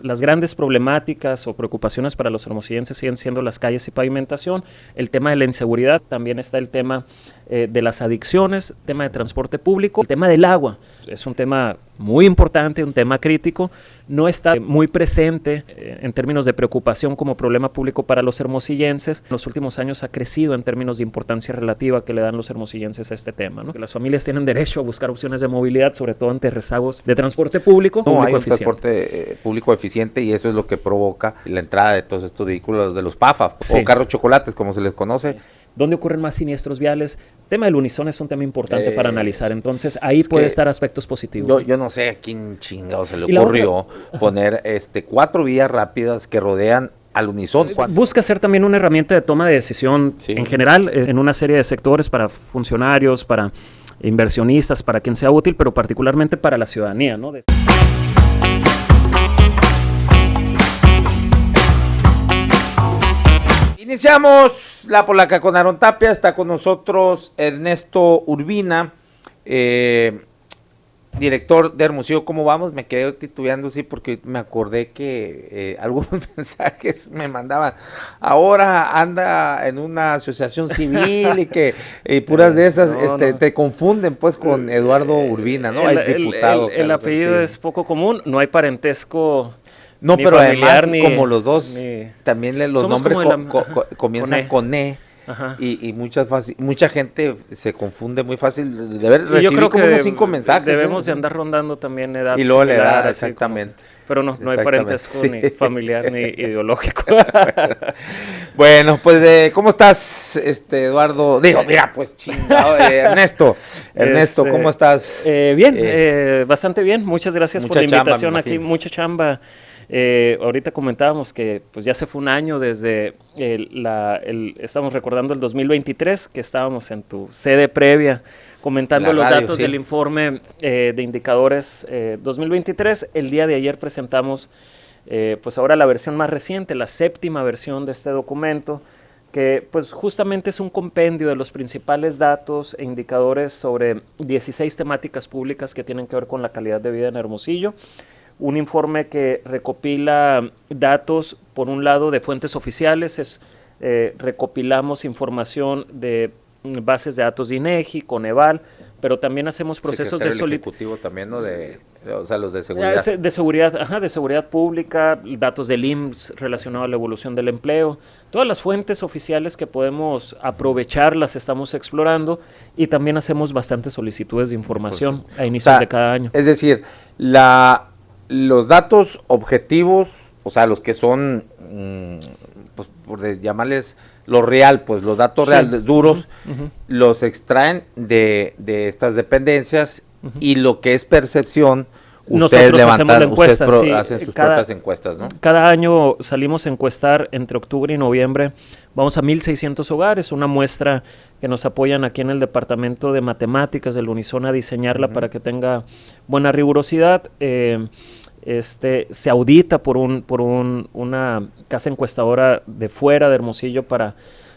Las grandes problemáticas o preocupaciones para los hermosillenses siguen siendo las calles y pavimentación, el tema de la inseguridad, también está el tema de las adicciones, tema de transporte público, el tema del agua. Es un tema muy importante, un tema crítico, no está muy presente en términos de preocupación como problema público para los hermosillenses. En los últimos años ha crecido en términos de importancia relativa que le dan los hermosillenses a este tema, ¿no? Las familias tienen derecho a buscar opciones de movilidad, sobre todo ante rezagos de transporte público. No hay un transporte público eficiente y eso es lo que provoca la entrada de todos estos vehículos, de los PAFA, sí, o carros chocolates, como se les conoce. ¿Dónde ocurren más siniestros viales? El tema del unisón es un tema importante para analizar, entonces ahí puede estar aspectos positivos. Yo no sé a quién chingado se le ocurrió poner 4 vías rápidas que rodean al unisón. Busca ser también una herramienta de toma de decisión en general, en una serie de sectores para funcionarios, para inversionistas, para quien sea útil, pero particularmente para la ciudadanía, ¿no? Iniciamos La Polaca con Aarón Tapia, está con nosotros Ernesto Urbina, director de Hermosillo. ¿Cómo vamos? Me quedé titubeando, sí, porque me acordé que algunos mensajes me mandaban. Ahora anda en una asociación civil y que puras de esas te confunden pues con Eduardo Urbina, ¿no? Es diputado. El apellido es poco común, no hay parentesco. No, pero además, como los dos, también los nombres comienzan con E. Y mucha gente se confunde muy fácil. Yo creo como que unos 5 mensajes. Debemos de andar rondando también edad. Y luego la edad, exactamente. Pero no hay parentesco ni familiar ni ideológico. Bueno, pues, ¿cómo estás, Eduardo? Digo, mira, pues, chingado, Ernesto, ¿cómo estás? Bien, bastante bien. Muchas gracias por la invitación aquí. Mucha chamba. Ahorita comentábamos que pues ya se fue un año desde estamos recordando el 2023, que estábamos en tu sede previa comentando los datos del informe de indicadores 2023. El día de ayer presentamos pues ahora la versión más reciente, la 7ª versión de este documento, que pues justamente es un compendio de los principales datos e indicadores sobre 16 temáticas públicas que tienen que ver con la calidad de vida en Hermosillo. Un informe que recopila datos, por un lado, de fuentes oficiales, recopilamos información de bases de datos de INEGI, Coneval, pero también hacemos procesos de ejecutivo también, ¿no? O sea, los de seguridad. De seguridad pública, datos del IMSS relacionados a la evolución del empleo. Todas las fuentes oficiales que podemos aprovechar las estamos explorando y también hacemos bastantes solicitudes de información a inicios de cada año. Es decir, los datos objetivos, o sea, los que son, pues, por llamarles lo real, pues los datos reales, duros, los extraen de estas dependencias y lo que es percepción, nosotros hacemos la encuesta, hacen sus propias encuestas, ¿no? Cada año salimos a encuestar entre octubre y noviembre, vamos a 1,600 hogares, una muestra que nos apoyan aquí en el Departamento de Matemáticas del Unison a diseñarla para que tenga buena rigurosidad. Se audita por una casa encuestadora de fuera de Hermosillo para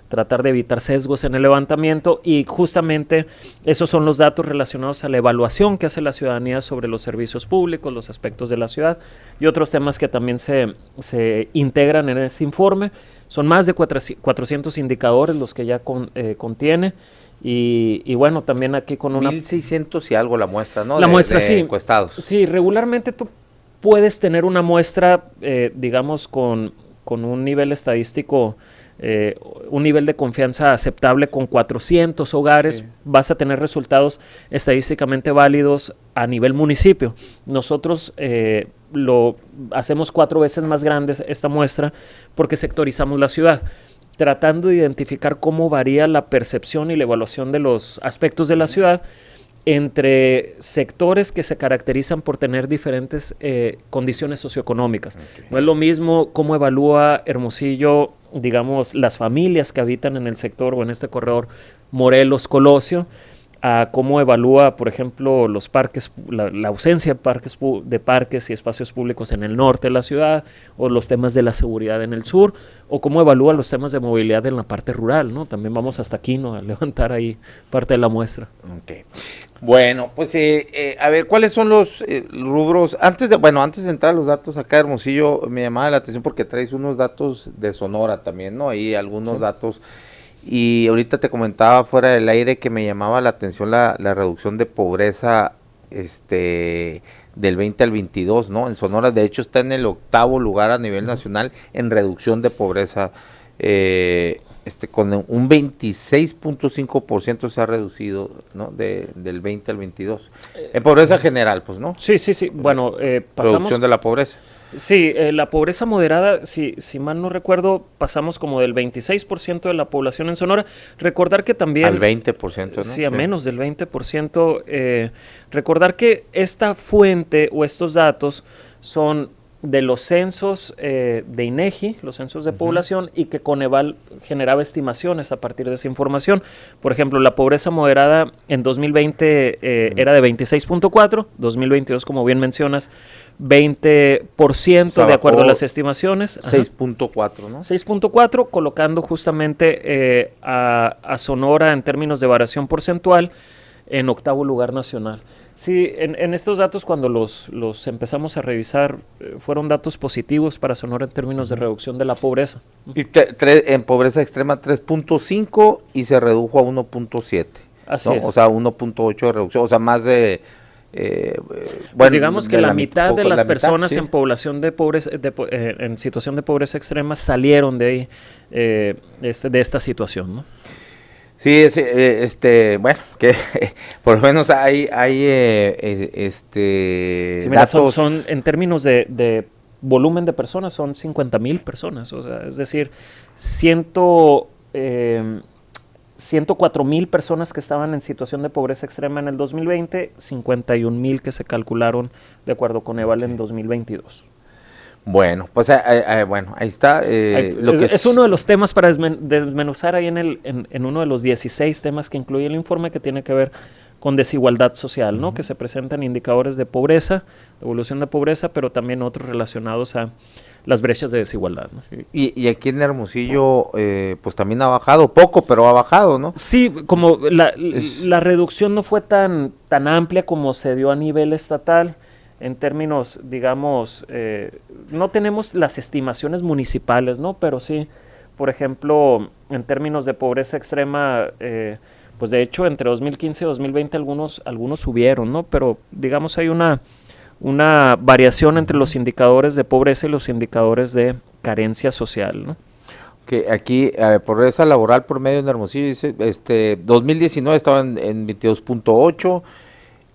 tratar de evitar sesgos en el levantamiento, y justamente esos son los datos relacionados a la evaluación que hace la ciudadanía sobre los servicios públicos, los aspectos de la ciudad y otros temas que también se integran en ese informe. Son más de 400 indicadores los que ya contiene. Y bueno, también aquí con 1,600 y algo la muestra, ¿no? La muestra, sí. Encuestados. Sí, regularmente tú puedes tener una muestra, digamos, con un nivel estadístico, un nivel de confianza aceptable con 400 hogares, vas a tener resultados estadísticamente válidos a nivel municipio. Nosotros lo hacemos 4 veces más grande esta muestra porque sectorizamos la ciudad, tratando de identificar cómo varía la percepción y la evaluación de los aspectos de la ciudad entre sectores que se caracterizan por tener diferentes condiciones socioeconómicas. No es lo mismo cómo evalúa Hermosillo, digamos, las familias que habitan en el sector o en este corredor Morelos-Colosio, a cómo evalúa, por ejemplo, los parques, la ausencia de parques y espacios públicos en el norte de la ciudad, o los temas de la seguridad en el sur, o cómo evalúa los temas de movilidad en la parte rural, ¿no? También vamos hasta aquí, ¿no?, a levantar ahí parte de la muestra. Okay. Bueno, pues a ver, ¿cuáles son los rubros? Antes de entrar a los datos acá de Hermosillo, me llamaba la atención porque traes unos datos de Sonora también, ¿no? Ahí algunos datos. Y ahorita te comentaba fuera del aire que me llamaba la atención la reducción de pobreza del 20 al 22, ¿no? En Sonora, de hecho, está en el 8º lugar a nivel nacional en reducción de pobreza, con un 26.5% se ha reducido, ¿no? Del 20 al 22. En pobreza general, pues, ¿no? Sí. Bueno, pasamos... Reducción de la pobreza. Sí, la pobreza moderada, si mal no recuerdo, pasamos como del 26% de la población en Sonora. Recordar que también... Al 20%, ¿no? Sí, a menos del 20%. Recordar que esta fuente o estos datos son de los censos de INEGI, los censos de población, y que Coneval generaba estimaciones a partir de esa información. Por ejemplo, la pobreza moderada en 2020 era de 26.4, 2022, como bien mencionas, 20%, o sea, de acuerdo a las estimaciones. 6.4, ¿no? 6.4, colocando justamente a Sonora en términos de variación porcentual en 8º lugar nacional. Sí, en estos datos, cuando los empezamos a revisar, fueron datos positivos para Sonora en términos de reducción de la pobreza. Y en pobreza extrema 3.5 y se redujo a 1.7. Así ¿no? es. O sea, 1.8 de reducción, o sea, más de... pues digamos que la mitad de las personas sí, en población de pobreza, en situación de pobreza extrema salieron de ahí, de esta situación, ¿no? Sí, bueno, que por lo menos hay sí, mira, datos... son en términos de volumen de personas, son 50,000 personas, o sea, es decir, 104,000 personas que estaban en situación de pobreza extrema en el 2020, 51,000 que se calcularon de acuerdo con Coneval en 2022. Bueno, pues ahí está. Es uno de los temas para desmenuzar ahí en uno de los 16 temas que incluye el informe, que tiene que ver con desigualdad social, ¿no? Que se presentan indicadores de pobreza, evolución de pobreza, pero también otros relacionados a las brechas de desigualdad, ¿no? Y aquí en Hermosillo, pues también ha bajado, poco, pero ha bajado, ¿no? Sí, como la reducción no fue tan amplia como se dio a nivel estatal. En términos, digamos, no tenemos las estimaciones municipales, ¿no? Pero sí, por ejemplo, en términos de pobreza extrema, pues de hecho entre 2015 y 2020 algunos subieron, ¿no? Pero digamos hay una variación entre los indicadores de pobreza y los indicadores de carencia social, ¿no? Que aquí, pobreza laboral promedio en Hermosillo, dice, 2019 estaba en 22.8,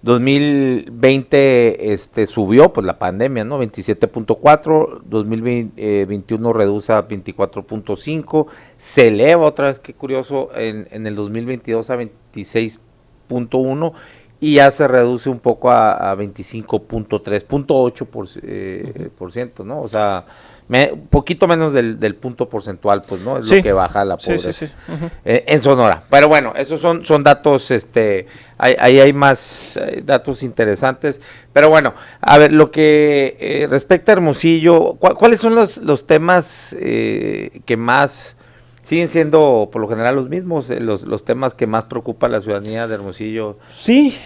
2020 subió, pues la pandemia, ¿no? 27.4, 2021 reduce a 24.5, se eleva otra vez, qué curioso, en el 2022 a 26.1 y ya se reduce un poco a 25.3, ¿no? O sea, poquito menos del punto porcentual, pues, ¿no? Es lo que baja la pobreza. Sí. En Sonora. Pero bueno, esos son datos, ahí hay más datos interesantes. Pero bueno, a ver, lo que respecta a Hermosillo, ¿cuáles son los temas que más siguen siendo por lo general los mismos, los temas que más preocupa a la ciudadanía de Hermosillo? Sí,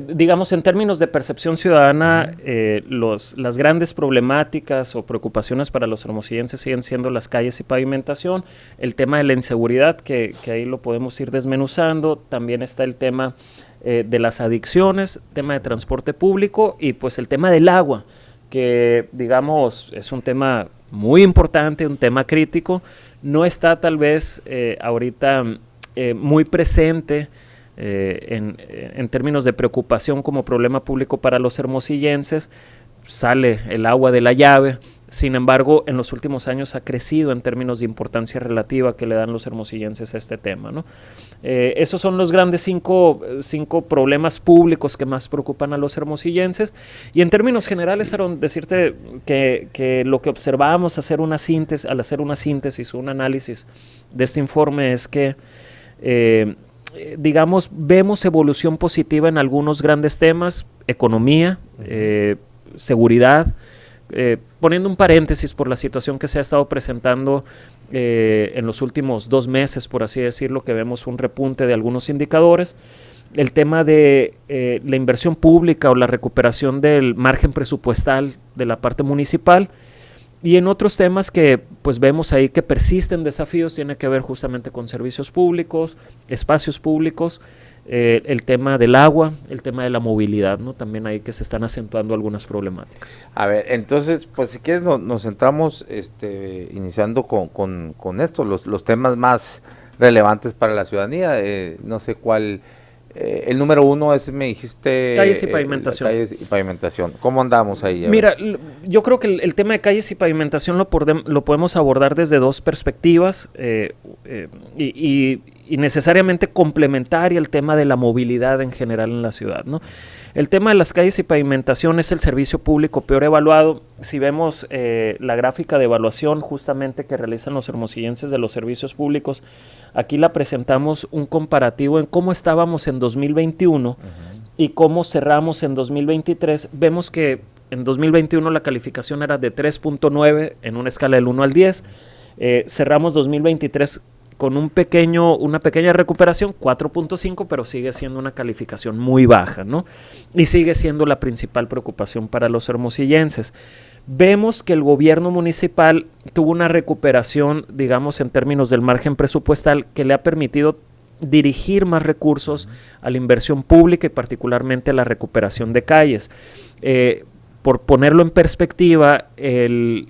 digamos en términos de percepción ciudadana, las grandes problemáticas o preocupaciones para los hermosillenses siguen siendo las calles y pavimentación, el tema de la inseguridad, que ahí lo podemos ir desmenuzando, también está el tema de las adicciones, tema de transporte público y pues el tema del agua, que digamos es un tema muy importante, un tema crítico, no está tal vez ahorita muy presente en términos de preocupación como problema público para los hermosillenses. Sale el agua de la llave, sin embargo en los últimos años ha crecido en términos de importancia relativa que le dan los hermosillenses a este tema, ¿no? Esos son los grandes cinco problemas públicos que más preocupan a los hermosillenses, y en términos generales, Aaron, decirte que lo que observamos al hacer una síntesis, un análisis de este informe es que digamos, vemos evolución positiva en algunos grandes temas, economía, seguridad, poniendo un paréntesis por la situación que se ha estado presentando en los últimos 2 meses, por así decirlo, que vemos un repunte de algunos indicadores. El tema de la inversión pública o la recuperación del margen presupuestal de la parte municipal, y en otros temas que pues vemos ahí que persisten desafíos, tiene que ver justamente con servicios públicos, espacios públicos, el tema del agua, el tema de la movilidad, ¿no? También ahí que se están acentuando algunas problemáticas. A ver, entonces, pues si quieres nos centramos iniciando con esto, los temas más relevantes para la ciudadanía. No sé cuál, el número 1 es, me dijiste... Calles y pavimentación. Calles y pavimentación. ¿Cómo andamos ahí? Mira, yo creo que el tema de calles y pavimentación lo podemos abordar desde 2 perspectivas y necesariamente complementaria el tema de la movilidad en general en la ciudad, ¿no? El tema de las calles y pavimentación es el servicio público peor evaluado. Si vemos la gráfica de evaluación justamente que realizan los hermosillenses de los servicios públicos, aquí la presentamos un comparativo en cómo estábamos en 2021 y cómo cerramos en 2023. Vemos que en 2021 la calificación era de 3.9 en una escala del 1 al 10. Cerramos 2023 con una pequeña recuperación, 4.5, pero sigue siendo una calificación muy baja, ¿no? Y sigue siendo la principal preocupación para los hermosillenses. Vemos que el gobierno municipal tuvo una recuperación, digamos, en términos del margen presupuestal que le ha permitido dirigir más recursos a la inversión pública y particularmente a la recuperación de calles. Por ponerlo en perspectiva, el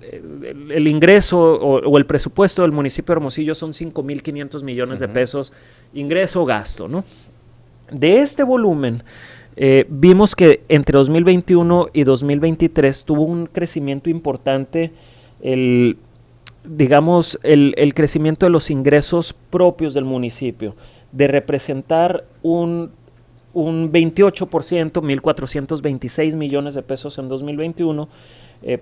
ingreso o el presupuesto del municipio de Hermosillo son 5.500 millones de pesos, ingreso-gasto, ¿no? De este volumen, vimos que entre 2021 y 2023 tuvo un crecimiento importante, el crecimiento de los ingresos propios del municipio, de representar un 28%, 1.426 millones de pesos en 2021,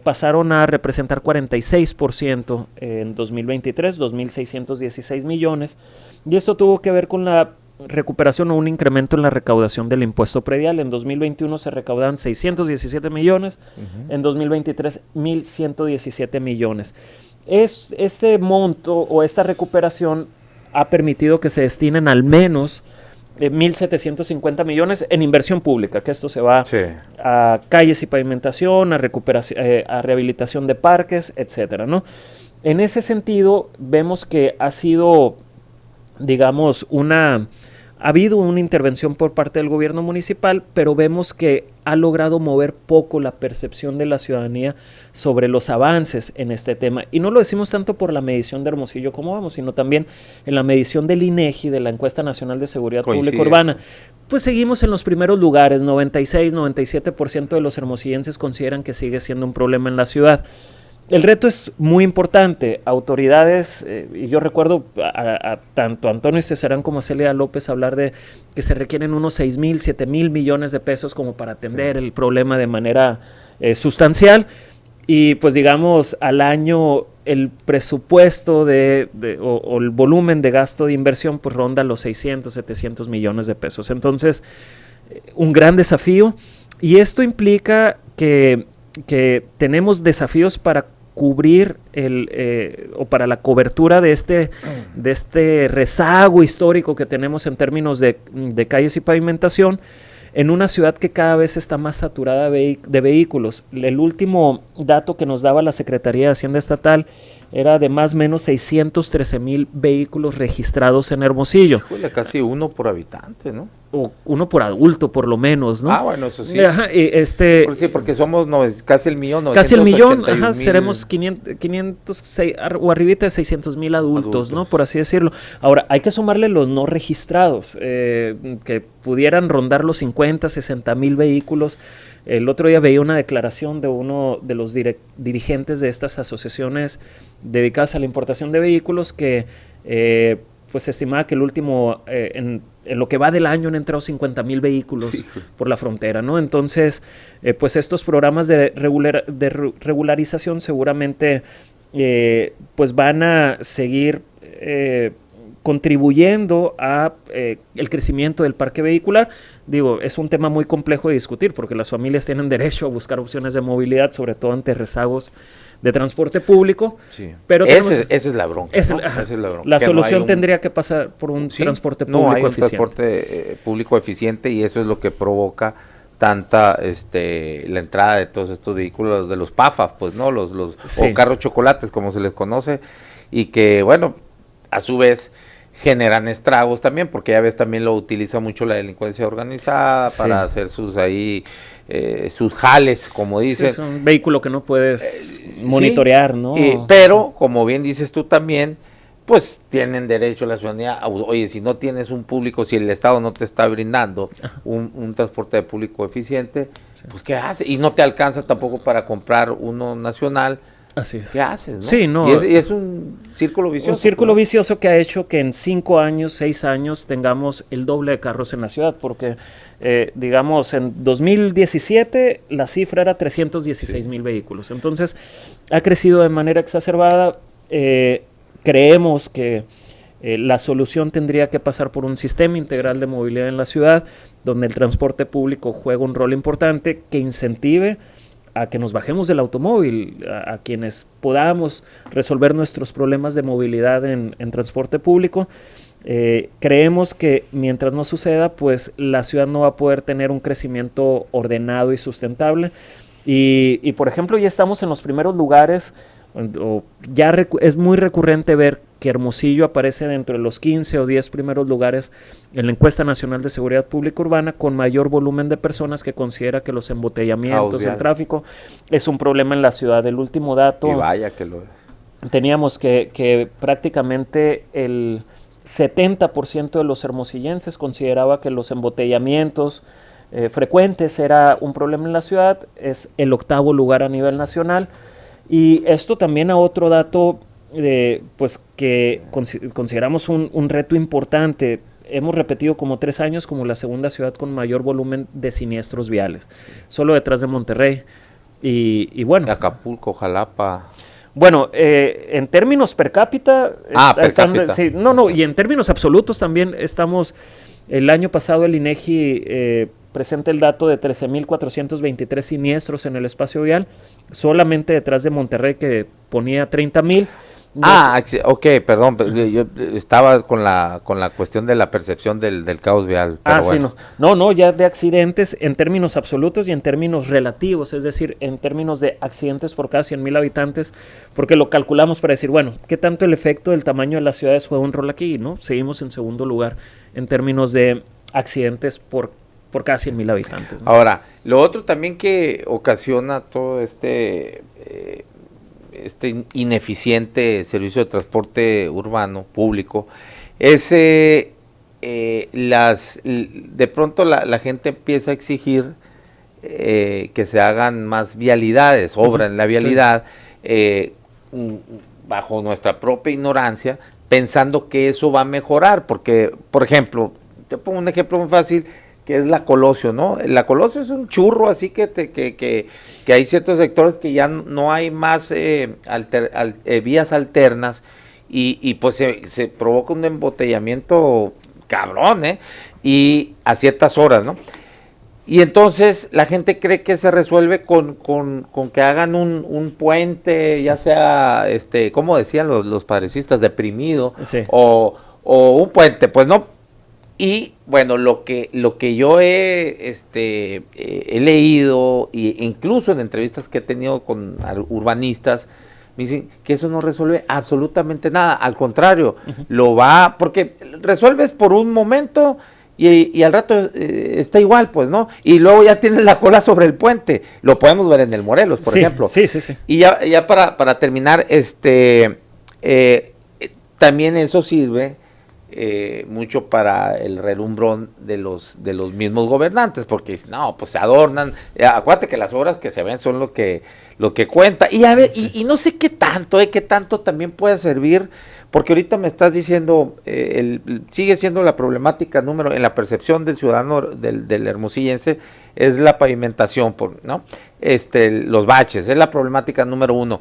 pasaron a representar 46% en 2023, 2.616 millones, y esto tuvo que ver con la recuperación o un incremento en la recaudación del impuesto predial. En 2021 se recaudaban 617 millones, en 2023 1.117 millones. Este monto o esta recuperación ha permitido que se destinen al menos 1.750 millones en inversión pública, que esto se va a calles y pavimentación, a recuperación, a rehabilitación de parques, etcétera, ¿no? En ese sentido, vemos que ha sido, digamos, ha habido una intervención por parte del gobierno municipal, pero vemos que ha logrado mover poco la percepción de la ciudadanía sobre los avances en este tema. Y no lo decimos tanto por la medición de Hermosillo como vamos, sino también en la medición del INEGI, de la Encuesta Nacional de Seguridad Pública Urbana. Pues seguimos en los primeros lugares, 96-97% de los hermosillenses consideran que sigue siendo un problema en la ciudad. El reto es muy importante. Autoridades, y yo recuerdo a tanto Antonio Cesarán como a Celia López hablar de que se requieren unos 6.000, 7.000 millones de pesos como para atender el problema de manera sustancial. Y pues digamos, al año el presupuesto o el volumen de gasto de inversión pues ronda los 600, 700 millones de pesos. Entonces, un gran desafío. Y esto implica que tenemos desafíos para cubrir o para la cobertura de este rezago histórico que tenemos en términos de calles y pavimentación en una ciudad que cada vez está más saturada de vehículos. El último dato que nos daba la Secretaría de Hacienda Estatal era de más o menos 613,000 vehículos registrados en Hermosillo. Híjole, casi uno por habitante, ¿no? O uno por adulto, por lo menos, ¿no? Ah, bueno, eso sí. Ajá, sí, porque somos casi el millón. Casi el millón, ajá, seremos 506 o arribita de 600,000 adultos, ¿no? Por así decirlo. Ahora, hay que sumarle los no registrados, que pudieran rondar los 50, 60,000 vehículos. El otro día veía una declaración de uno de los dirigentes de estas asociaciones dedicadas a la importación de vehículos que pues se estimaba que el último, en lo que va del año han entrado 50,000 vehículos por la frontera, ¿no? Entonces, pues estos programas de regularización seguramente pues van a seguir contribuyendo a el crecimiento del parque vehicular. Digo, es un tema muy complejo de discutir porque las familias tienen derecho a buscar opciones de movilidad, sobre todo ante rezagos de transporte público. Sí. Pero esa es la bronca. Esa es la bronca. La solución tendría que pasar por un transporte público eficiente. No hay un transporte público eficiente y eso es lo que provoca tanta la entrada de todos estos vehículos, de los PAFA, pues no, los o carros chocolates como se les conoce, y que bueno, a su vez generan estragos también, porque ya ves también lo utiliza mucho la delincuencia organizada para hacer sus sus jales, como dicen. Es un vehículo que no puedes monitorear, ¿no? Pero, como bien dices tú también, pues tienen derecho a la ciudadanía. Oye, si no tienes un público, si el Estado no te está brindando un transporte público eficiente, pues ¿qué haces? Y no te alcanza tampoco para comprar uno nacional. Así es. ¿Qué haces, no? Sí, no. Y es un círculo vicioso. Un círculo vicioso que ha hecho que en 5 años, 6 años tengamos el doble de carros en la ciudad, porque digamos en 2017 la cifra era 316,000 vehículos. Entonces ha crecido de manera exacerbada. Creemos que la solución tendría que pasar por un sistema integral de movilidad en la ciudad, donde el transporte público juega un rol importante que incentive a que nos bajemos del automóvil, a quienes podamos resolver nuestros problemas de movilidad en transporte público. Creemos que mientras no suceda, pues la ciudad no va a poder tener un crecimiento ordenado y sustentable. Y por ejemplo, ya estamos en los primeros lugares, es muy recurrente ver que Hermosillo aparece dentro de los 15 o 10 primeros lugares en la encuesta nacional de seguridad pública urbana con mayor volumen de personas, que considera que los embotellamientos, el tráfico es un problema en la ciudad. El último dato, y vaya que lo es, teníamos que prácticamente el 70% de los hermosillenses consideraba que los embotellamientos frecuentes era un problema en la ciudad. Es el 8º lugar a nivel nacional. Y esto también a otro dato pues que consideramos un reto importante. Hemos repetido como 3 años como la segunda ciudad con mayor volumen de siniestros viales, solo detrás de Monterrey. Y bueno, Acapulco, Jalapa. Bueno, en términos per cápita, y en términos absolutos también estamos. El año pasado el INEGI presenta el dato de 13,423 siniestros en el espacio vial, solamente detrás de Monterrey, que ponía 30,000. Ok, perdón, yo estaba con la cuestión de la percepción del caos vial. Pero bueno. Sí, no, ya de accidentes en términos absolutos y en términos relativos, es decir, en términos de accidentes por cada 100,000 habitantes, porque lo calculamos para decir, bueno, ¿qué tanto el efecto del tamaño de las ciudades juega un rol aquí? ¿No? Seguimos en segundo lugar en términos de accidentes por cada 100,000 habitantes, ¿no? Ahora, lo otro también que ocasiona todo este ineficiente servicio de transporte urbano público es de pronto la gente empieza a exigir que se hagan más vialidades, obra en la vialidad, bajo nuestra propia ignorancia, pensando que eso va a mejorar, porque, por ejemplo, te pongo un ejemplo muy fácil, que es la Colosio, ¿no? La Colosio es un churro, así que hay ciertos sectores que ya no hay más vías alternas y pues se provoca un embotellamiento cabrón, y a ciertas horas, ¿no? Y entonces la gente cree que se resuelve con que hagan un puente, ya sea, como decían los padrecistas, deprimido, sí, o un puente, pues no. Y bueno, lo que yo he leído, e incluso en entrevistas que he tenido con urbanistas, me dicen que eso no resuelve absolutamente nada, al contrario, porque resuelves por un momento y al rato está igual, pues, ¿no? Y luego ya tienes la cola sobre el puente, lo podemos ver en el Morelos, por ejemplo. Sí. Y ya para terminar, también eso sirve mucho para el relumbrón de los mismos gobernantes, porque no, pues se adornan. Acuérdate que las obras que se ven son lo que cuenta. Y a ver, y no sé qué tanto también puede servir, porque ahorita me estás diciendo, sigue siendo la problemática en la percepción del ciudadano del hermosillense, es la pavimentación, ¿no? Los baches, es la problemática número 1.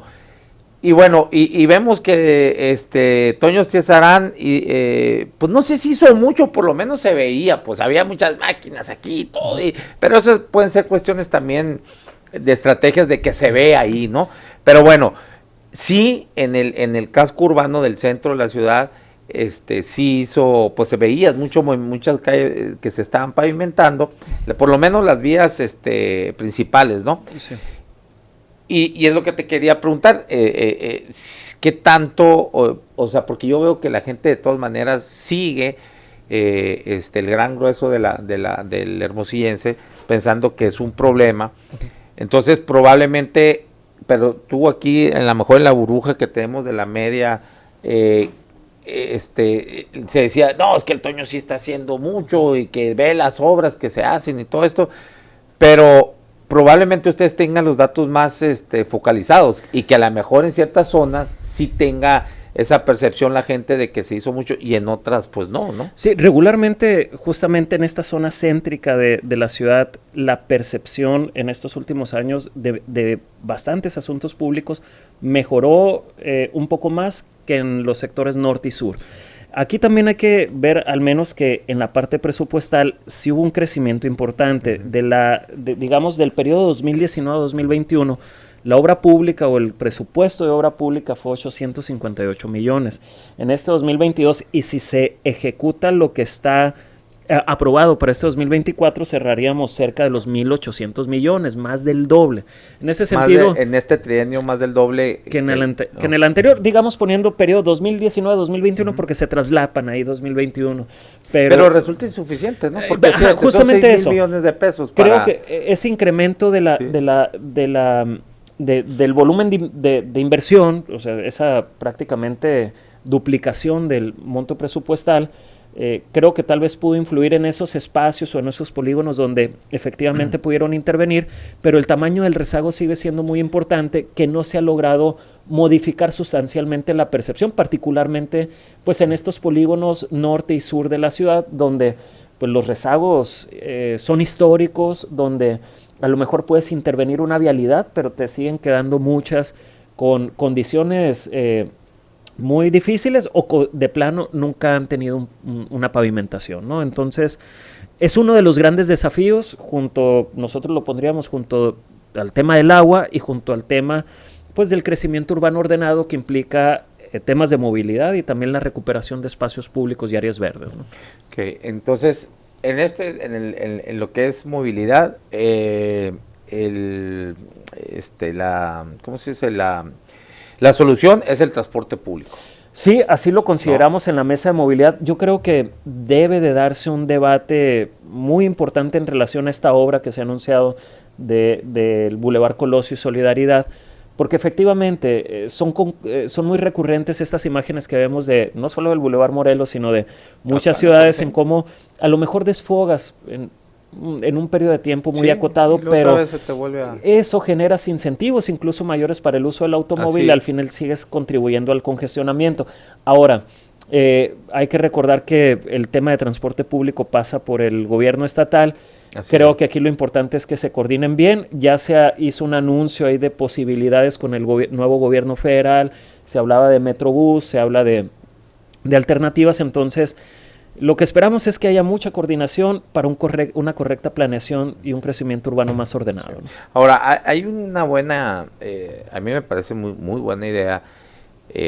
Y bueno, y vemos que Toño Cesarán, pues no sé si hizo mucho, por lo menos se veía, pues había muchas máquinas aquí y todo, pero esas pueden ser cuestiones también de estrategias de que se ve ahí, ¿no? Pero bueno, sí, en el casco urbano del centro de la ciudad, sí hizo, pues se veía muchas calles que se estaban pavimentando, por lo menos las vías principales, ¿no? Sí. Y es lo que te quería preguntar, ¿qué tanto, o sea, porque yo veo que la gente de todas maneras sigue el gran grueso del hermosillense pensando que es un problema, entonces probablemente, pero tú aquí, a lo mejor en la burbuja que tenemos de la media, se decía, no, es que el Toño sí está haciendo mucho y que ve las obras que se hacen y todo esto, pero probablemente ustedes tengan los datos más focalizados y que a lo mejor en ciertas zonas sí tenga esa percepción la gente de que se hizo mucho y en otras pues no. Sí, regularmente justamente en esta zona céntrica de la ciudad la percepción en estos últimos años de bastantes asuntos públicos mejoró un poco más que en los sectores norte y sur. Aquí también hay que ver al menos que en la parte presupuestal sí hubo un crecimiento importante. Digamos, del periodo 2019 a 2021, la obra pública o el presupuesto de obra pública fue 858 millones. En este 2022, y si se ejecuta lo que está aprobado para este 2024, cerraríamos cerca de los 1,800 millones, más del doble. En ese sentido, en este trienio más del doble que en el anterior, digamos poniendo periodo 2019-2021 porque se traslapan ahí 2021. Pero resulta insuficiente, ¿no? Porque fíjate, justamente son 6,000 millones de pesos. Creo que ese incremento del volumen de inversión, o sea, esa prácticamente duplicación del monto presupuestal, creo que tal vez pudo influir en esos espacios o en esos polígonos donde efectivamente pudieron intervenir, pero el tamaño del rezago sigue siendo muy importante, que no se ha logrado modificar sustancialmente la percepción, particularmente pues en estos polígonos norte y sur de la ciudad, donde pues los rezagos son históricos, donde a lo mejor puedes intervenir una vialidad, pero te siguen quedando muchas con condiciones muy difíciles o de plano nunca han tenido una pavimentación, ¿no? Entonces, es uno de los grandes desafíos, nosotros lo pondríamos junto al tema del agua y junto al tema pues del crecimiento urbano ordenado que implica temas de movilidad y también la recuperación de espacios públicos y áreas verdes, ¿no? Ok, entonces, en lo que es movilidad, ¿cómo se dice? La solución es el transporte público. Sí, así lo consideramos en la mesa de movilidad. Yo creo que debe de darse un debate muy importante en relación a esta obra que se ha anunciado del Boulevard Colosio y Solidaridad, porque efectivamente son muy recurrentes estas imágenes que vemos de no solo del Boulevard Morelos, sino de muchas ciudades en cómo a lo mejor desfogas en un periodo de tiempo muy acotado, pero eso genera incentivos incluso mayores para el uso del automóvil y al final sigues contribuyendo al congestionamiento. Ahora, hay que recordar que el tema de transporte público pasa por el gobierno estatal. Creo que aquí lo importante es que se coordinen bien. Ya se hizo un anuncio ahí de posibilidades con el nuevo gobierno federal, se hablaba de Metrobús, se habla de alternativas, entonces lo que esperamos es que haya mucha coordinación para una correcta planeación y un crecimiento urbano más ordenado, ¿no? Ahora, hay una buena, a mí me parece muy, muy buena idea,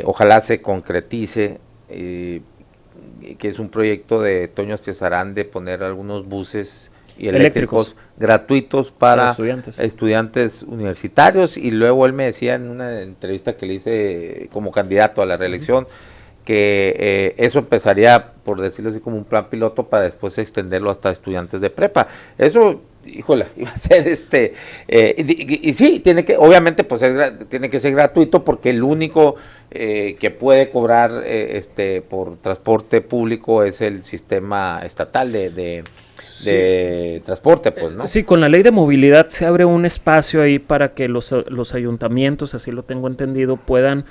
ojalá se concretice, que es un proyecto de Toño Cesarán de poner algunos buses y eléctricos gratuitos para estudiantes universitarios, y luego él me decía en una entrevista que le hice como candidato a la reelección, que eso empezaría, por decirlo así, como un plan piloto para después extenderlo hasta estudiantes de prepa. Eso, híjole, iba a ser y sí, obviamente pues tiene que ser gratuito, porque el único que puede cobrar por transporte público es el sistema estatal de transporte, pues, ¿no? Sí, con la ley de movilidad se abre un espacio ahí para que los ayuntamientos, así lo tengo entendido, puedan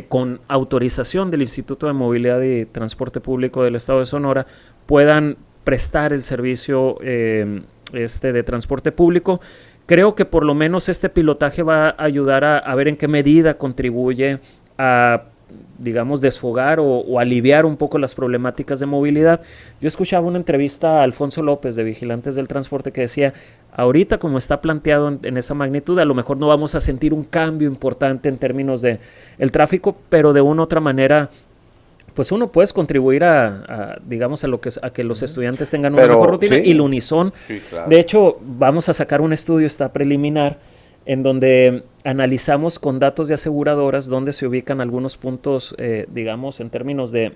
con autorización del Instituto de Movilidad y Transporte Público del Estado de Sonora, puedan prestar el servicio de transporte público. creo que por lo menos este pilotaje va a ayudar a ver en qué medida contribuye a, digamos, desfogar o aliviar un poco las problemáticas de movilidad. Yo escuchaba una entrevista a Alfonso López de Vigilantes del Transporte que decía, ahorita como está planteado en esa magnitud, a lo mejor no vamos a sentir un cambio importante en términos de el tráfico, pero de una u otra manera, pues uno puede contribuir digamos, a que los estudiantes tengan una mejor rutina, y el Unison. Sí, claro. De hecho, vamos a sacar un estudio, está preliminar, en donde analizamos con datos de aseguradoras dónde se ubican algunos puntos, digamos, en términos de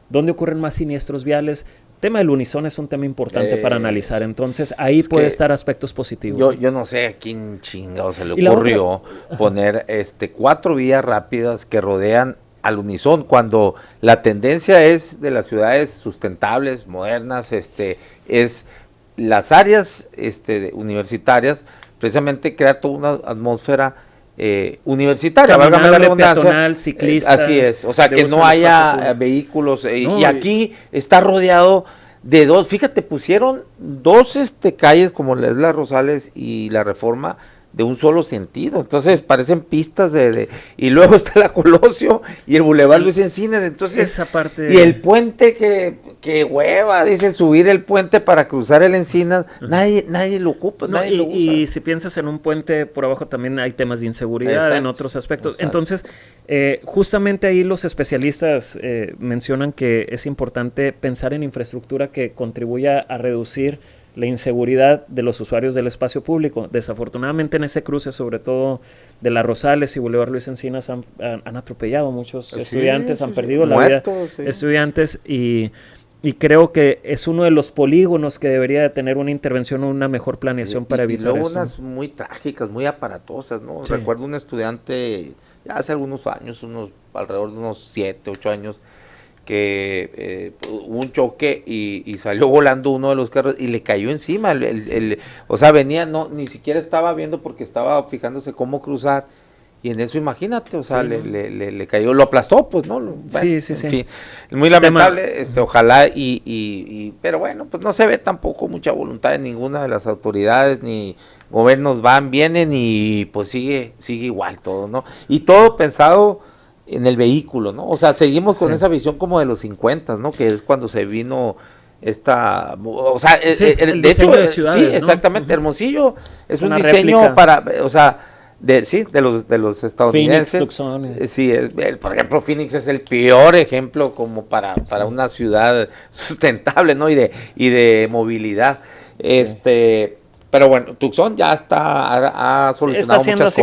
dónde ocurren más siniestros viales. El tema del Unison es un tema importante para analizar, entonces ahí puede estar aspectos positivos. Yo no sé a quién chingado se le ocurrió poner 4 vías rápidas que rodean al Unison, cuando la tendencia es de las ciudades sustentables, modernas, es las áreas universitarias, precisamente crear toda una atmósfera universitaria, válgame la redundancia, peatonal, ciclista, así es, o sea, que no haya vehículos, y aquí está rodeado de 2, fíjate, pusieron 2 calles como es la Rosales y la Reforma, de un solo sentido, entonces parecen pistas y luego está la Colosio y el Boulevard Luis Encinas, entonces esa parte, y el puente que hueva, dice subir el puente para cruzar el Encinas, nadie lo ocupa, nadie lo usa. Y si piensas en un puente por abajo también hay temas de inseguridad en otros aspectos. Entonces, justamente ahí los especialistas mencionan que es importante pensar en infraestructura que contribuya a reducir la inseguridad de los usuarios del espacio público. Desafortunadamente en ese cruce, sobre todo de las Rosales y Boulevard Luis Encinas, han atropellado a muchos estudiantes, han perdido la vida estudiantes, y creo que es uno de los polígonos que debería de tener una intervención o una mejor planeación para evitar eso. Y luego unas muy trágicas, muy aparatosas, ¿no? Sí. Recuerdo un estudiante, ya hace algunos años, alrededor de unos 7, 8 años, que hubo un choque y salió volando uno de los carros y le cayó encima, o sea, venía, ni siquiera estaba viendo porque estaba fijándose cómo cruzar, y en eso imagínate, o sea, le cayó, lo aplastó, pues, ¿no? Bueno, sí. En fin, muy lamentable, ojalá, pero bueno, pues no se ve tampoco mucha voluntad en ninguna de las autoridades, ni gobiernos vienen, y pues sigue igual todo, ¿no? Y todo pensado en el vehículo, ¿no? O sea, seguimos con esa visión como de los 50, ¿no? Que es cuando se vino esta, o sea, el de hecho, de ciudades, sí, exactamente, ¿no? Hermosillo es un diseño réplica para, o sea, de los estadounidenses. Phoenix, Tucson. Sí, por ejemplo, Phoenix es el peor ejemplo como para una ciudad sustentable, ¿no? Y de movilidad. Pero bueno, Tucson ya ha solucionado muchas cosas. Está haciendo así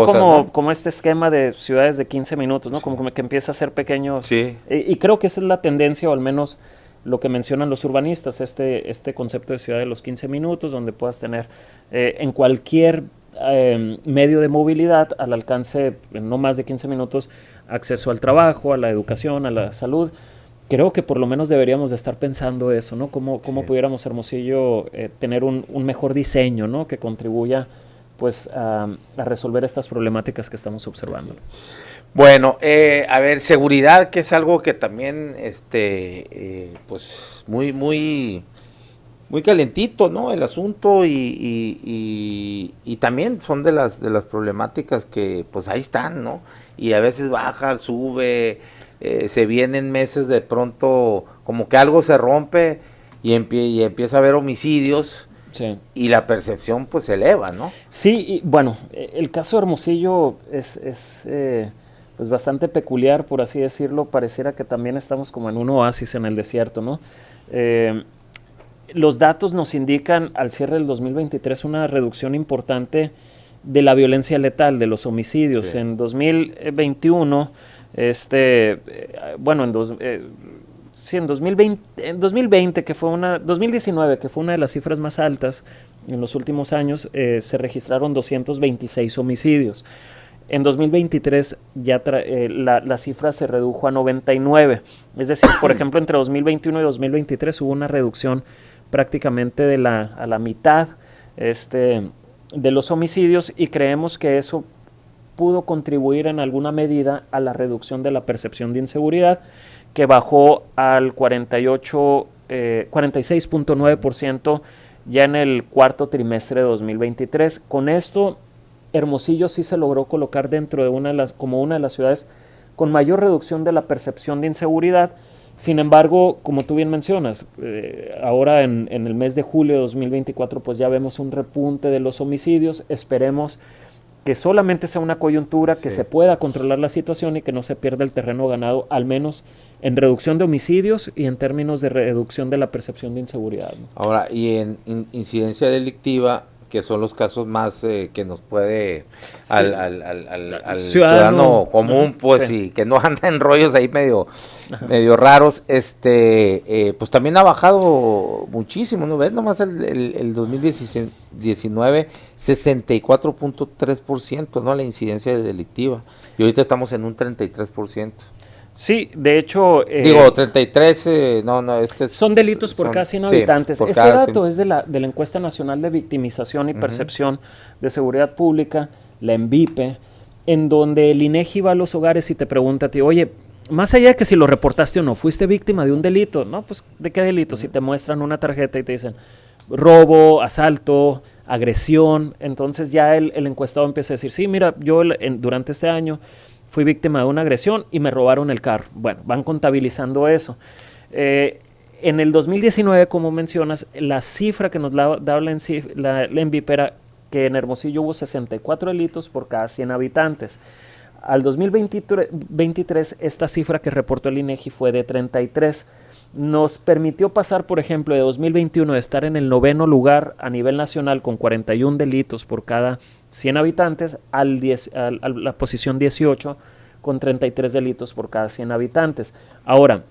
como este esquema de ciudades de 15 minutos, ¿no? Como que empieza a ser pequeños. Sí. Y creo que esa es la tendencia, o al menos lo que mencionan los urbanistas, este concepto de ciudad de los 15 minutos, donde puedas tener en cualquier medio de movilidad al alcance, en no más de 15 minutos, acceso al trabajo, a la educación, a la salud. Creo que por lo menos deberíamos de estar pensando eso, ¿no? Cómo pudiéramos, Hermosillo, tener un mejor diseño, ¿no? Que contribuya, pues, a resolver estas problemáticas que estamos observando. Sí. Bueno, a ver, seguridad, que es algo que también, pues, muy calentito, ¿no? El asunto, y también son de las problemáticas que, pues, ahí están, ¿no? Y a veces baja, sube. Se vienen meses de pronto como que algo se rompe y empieza a haber homicidios, y la percepción pues se eleva, ¿no? Sí, y bueno, el caso de Hermosillo es pues bastante peculiar, por así decirlo. Pareciera que también estamos como en un oasis en el desierto, ¿no? Los datos nos indican al cierre del 2023 una reducción importante de la violencia letal, de los homicidios. Sí. En 2021... bueno, en 2020, que fue 2019, que fue una de las cifras más altas en los últimos años, se registraron 226 homicidios. En 2023 ya la cifra se redujo a 99. Es decir, por ejemplo, entre 2021 y 2023 hubo una reducción prácticamente a la mitad de los homicidios, y creemos que eso pudo contribuir en alguna medida a la reducción de la percepción de inseguridad, que bajó al 46.9% ya en el cuarto trimestre de 2023. Con esto, Hermosillo sí se logró colocar dentro de como una de las ciudades con mayor reducción de la percepción de inseguridad. Sin embargo, como tú bien mencionas, ahora en el mes de julio de 2024 pues ya vemos un repunte de los homicidios. Esperemos que solamente sea una coyuntura, que se pueda controlar la situación y que no se pierda el terreno ganado, al menos en reducción de homicidios y en términos de reducción de la percepción de inseguridad, ¿no? Ahora, y en incidencia delictiva, que son los casos más que nos puede al ciudadano común, pues, y que no anda en rollos ahí medio raros, pues también ha bajado muchísimo, ¿no ves? Nomás el 2019, 64.3%, ¿no? La incidencia delictiva, y ahorita estamos en un 33%. Sí, de hecho... Digo, 33, son delitos por cada 100 habitantes. Este dato es de la Encuesta Nacional de Victimización y Percepción de Seguridad Pública, la ENVIPE, en donde el INEGI va a los hogares y te pregunta a ti, oye, más allá de que si lo reportaste o no, fuiste víctima de un delito, ¿no? Pues, ¿de qué delito? Si te muestran una tarjeta y te dicen robo, asalto, agresión, entonces ya el encuestado empieza a decir, sí, mira, yo durante este año fui víctima de una agresión y me robaron el carro. Bueno, van contabilizando eso. En el 2019, como mencionas, la cifra que nos da la ENVIPE era que en Hermosillo hubo 64 delitos por cada 100 habitantes. Al 2023, esta cifra que reportó el INEGI fue de 33. Nos permitió pasar, por ejemplo, de 2021 de estar en el 9º lugar a nivel nacional con 41 delitos por cada 100 habitantes a la posición 18 con 33 delitos por cada 100 habitantes. Ahora,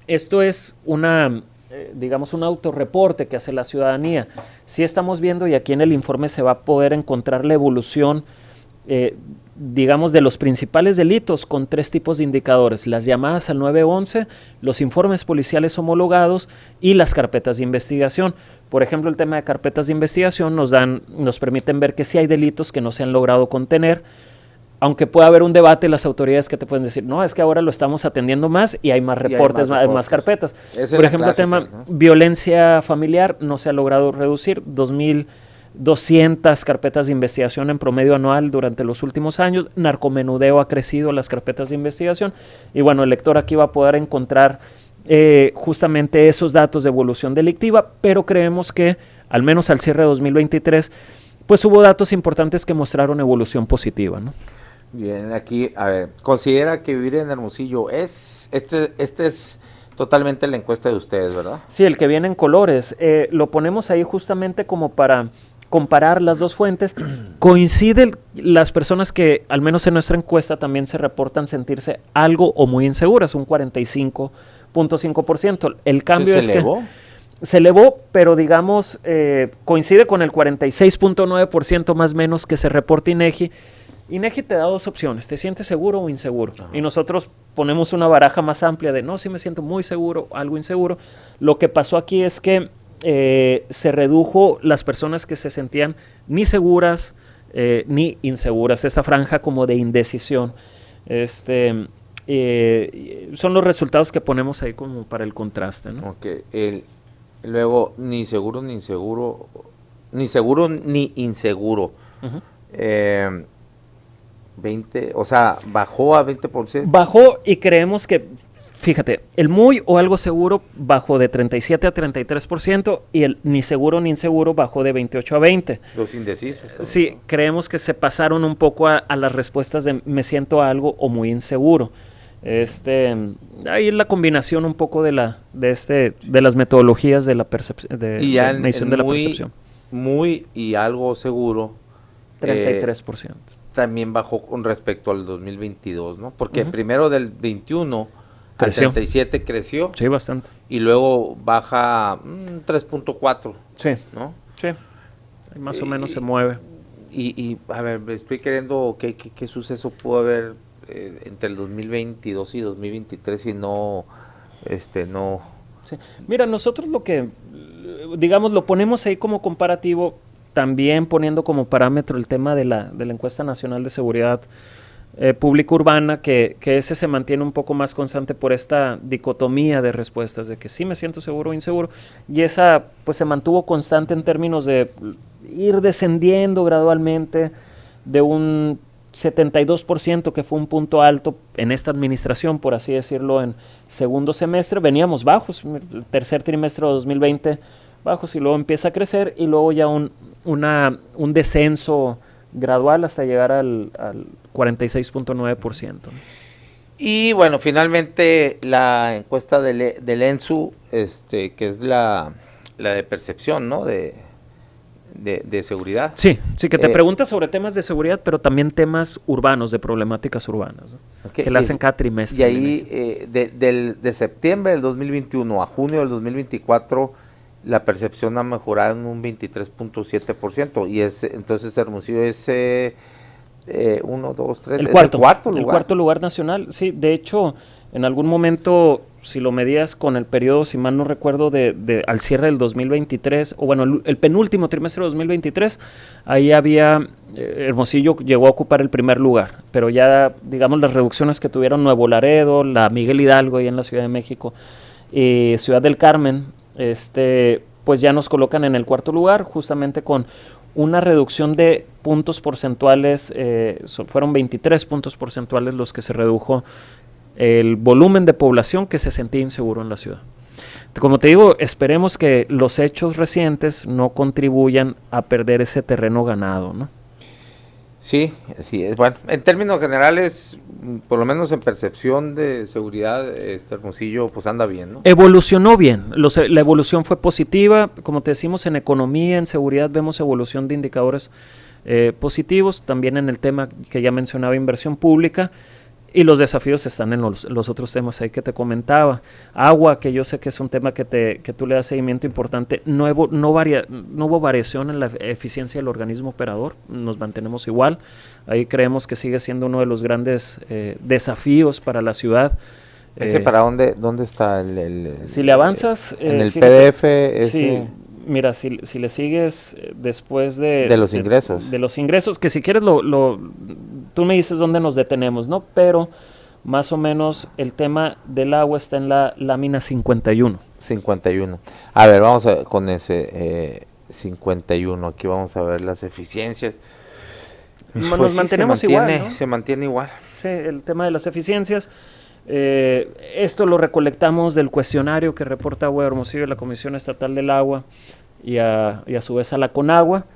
esto es digamos, un autorreporte que hace la ciudadanía. Sí estamos viendo, y aquí en el informe se va a poder encontrar la evolución, digamos, de los principales delitos con 3 tipos de indicadores: las llamadas al 911, los informes policiales homologados y las carpetas de investigación. Por ejemplo, el tema de carpetas de investigación nos permiten ver que sí hay delitos que no se han logrado contener, aunque pueda haber un debate, las autoridades que te pueden decir, no, es que ahora lo estamos atendiendo más y hay más reportes, más carpetas. Por ejemplo, el tema violencia familiar no se ha logrado reducir, 2.200 carpetas de investigación en promedio anual durante los últimos años. Narcomenudeo ha crecido las carpetas de investigación, y bueno, el lector aquí va a poder encontrar justamente esos datos de evolución delictiva, pero creemos que al menos al cierre de 2023 pues hubo datos importantes que mostraron evolución positiva, ¿no? Bien, aquí, a ver, considera que vivir en Hermosillo este es totalmente la encuesta de ustedes, ¿verdad? Sí, el que viene en colores, lo ponemos ahí justamente como para comparar las dos fuentes. Coinciden las personas que, al menos en nuestra encuesta, también se reportan sentirse algo o muy inseguras, un 45.5%. El cambio es que se elevó, pero digamos, coincide con el 46.9% más o menos que se reporta INEGI. INEGI te da 2 opciones, ¿te sientes seguro o inseguro? Ajá. Y nosotros ponemos una baraja más amplia de no, sí me siento muy seguro, algo inseguro. Lo que pasó aquí es que se redujo las personas que se sentían ni seguras ni inseguras, esta franja como de indecisión. Son los resultados que ponemos ahí como para el contraste, ¿no? Okay. Luego, ni seguro ni inseguro, ni seguro ni inseguro. Uh-huh. 20, o sea, bajó a 20%. Bajó, y creemos que, fíjate, el muy o algo seguro bajó de 37 a 33%, y el ni seguro ni inseguro bajó de 28 a 20. Los indecisos también. Sí, creemos que se pasaron un poco a las respuestas de me siento algo o muy inseguro. Ahí es la combinación un poco de las metodologías de la percepción, de medición de la percepción. Muy y algo seguro. 33%. También bajó con respecto al 2022, ¿no? Porque primero del 21 creció. Al 37 creció. Sí, bastante. Y luego baja 3.4. Sí. ¿No? Sí. Ahí más o menos se mueve. Y a ver, estoy queriendo, ¿qué suceso pudo haber entre el 2022 y 2023 y no, no? Sí. Mira, nosotros lo que, digamos, lo ponemos ahí como comparativo, también poniendo como parámetro el tema de la encuesta nacional de seguridad pública urbana, que ese se mantiene un poco más constante por esta dicotomía de respuestas, de que sí me siento seguro o inseguro, y esa pues se mantuvo constante en términos de ir descendiendo gradualmente de un 72%, que fue un punto alto en esta administración, por así decirlo, en segundo semestre. Veníamos bajos, tercer trimestre de 2020 bajos, y luego empieza a crecer, y luego ya un descenso gradual hasta llegar al 46.9%. Y bueno, finalmente la encuesta del ENSU, que es la de percepción, ¿no? De seguridad. Sí, que te preguntas sobre temas de seguridad, pero también temas urbanos, de problemáticas urbanas, ¿no? Okay, que la hacen cada trimestre. Y ahí, de septiembre del 2021 a junio del 2024, la percepción ha mejorado en un 23.7%, y entonces Hermosillo es 1, 2, 3, el cuarto lugar nacional. Sí, de hecho, en algún momento, si lo medías con el periodo, si mal no recuerdo, al cierre del 2023, o bueno, el penúltimo trimestre de 2023, ahí había, Hermosillo llegó a ocupar el primer lugar, pero ya, digamos, las reducciones que tuvieron Nuevo Laredo, la Miguel Hidalgo ahí en la Ciudad de México, y Ciudad del Carmen, pues ya nos colocan en el cuarto lugar, justamente con una reducción de puntos porcentuales, fueron 23 puntos porcentuales los que se redujo el volumen de población que se sentía inseguro en la ciudad. Como te digo, esperemos que los hechos recientes no contribuyan a perder ese terreno ganado, ¿no? Sí, bueno, en términos generales, por lo menos en percepción de seguridad, Hermosillo pues anda bien, ¿no? Evolucionó bien, la evolución fue positiva, como te decimos, en economía, en seguridad vemos evolución de indicadores positivos, también en el tema que ya mencionaba, inversión pública. Y los desafíos están en los otros temas ahí que te comentaba. Agua, que yo sé que es un tema que tú le das seguimiento importante. No hubo variación en la eficiencia del organismo operador. Nos mantenemos igual. Ahí creemos que sigue siendo uno de los grandes desafíos para la ciudad. ¿Ese para dónde está si le avanzas... en el PDF... Sí, mira, si le sigues después de los ingresos. De los ingresos, que si quieres tú me dices dónde nos detenemos, ¿no? Pero más o menos el tema del agua está en la lámina 51. 51. A ver, vamos con ese 51. Aquí vamos a ver las eficiencias. Nos mantenemos igual, ¿no? Se mantiene igual. Sí, el tema de las eficiencias. Esto lo recolectamos del cuestionario que reporta Agua de Hermosillo, la Comisión Estatal del Agua, y a su vez a la Conagua.